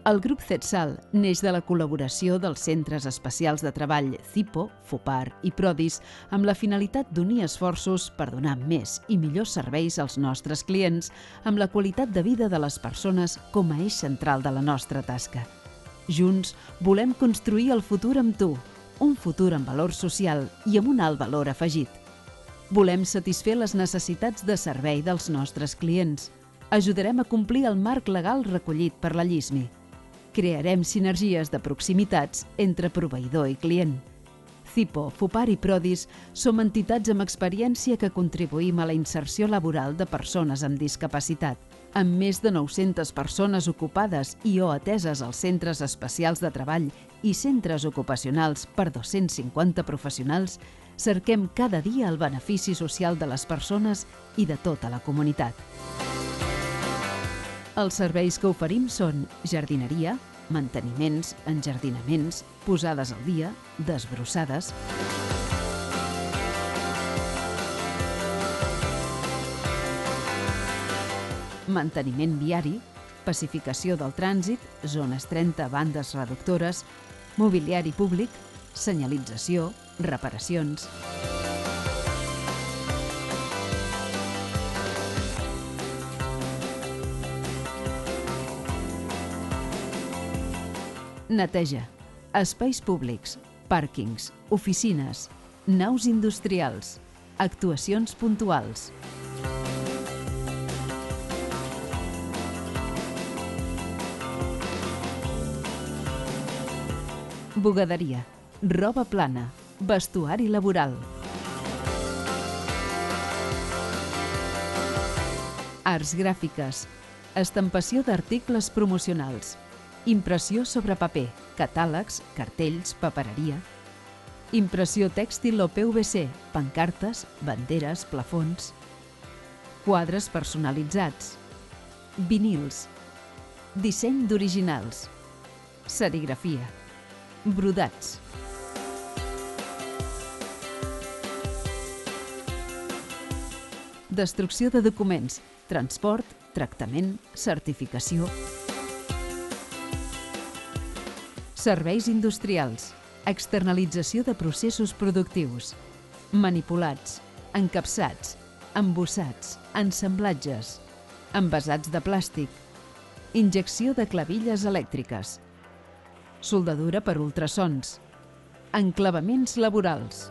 El grup CETSAL neix de la col·laboració dels Centres Especials de Treball CIPO, FOPAR i PRODIS amb la finalitat d'unir esforços per donar més i millors serveis als nostres clients amb la qualitat de vida de les persones com a eix central de la nostra tasca. Junts volem construir el futur amb tu, un futur amb valor social i amb un alt valor afegit. Volem satisfer les necessitats de servei dels nostres clients. Ajudarem a complir el marc legal recollit per la LLISMI. Crearem sinergies de proximitats entre proveïdor i client. CIPO, FOPAR i PRODIS som entitats amb experiència que contribuïm a la inserció laboral de persones amb discapacitat. Amb més de 900 persones ocupades i o ateses als centres especials de treball i centres ocupacionals per 250 professionals, cerquem cada dia el benefici social de les persones i de tota la comunitat. Els serveis que oferim són jardineria, manteniments, enjardinaments, posades al dia, desbrossades, manteniment viari, pacificació del trànsit, zones 30, bandes reductores, mobiliari públic, senyalització, reparacions. Neteja, espais públics, pàrquings, oficines, naus industrials, actuacions puntuals. Bugaderia, roba plana, vestuari laboral. Arts gràfiques, estampació d'articles promocionals, impressió sobre paper, catàlegs, cartells, papereria, impressió tèxtil o PVC, pancartes, banderes, plafons, quadres personalitzats, vinils, disseny d'originals, serigrafia, brodats. Destrucció de documents, transport, tractament, certificació. Serveis industrials, externalització de processos productius, manipulats, encapsats, embossats, ensamblatges, envasats de plàstic, injecció de clavilles elèctriques, soldadura per ultrasons, enclavaments laborals.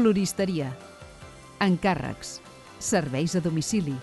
Floristeria, encàrrecs, serveis a domicili,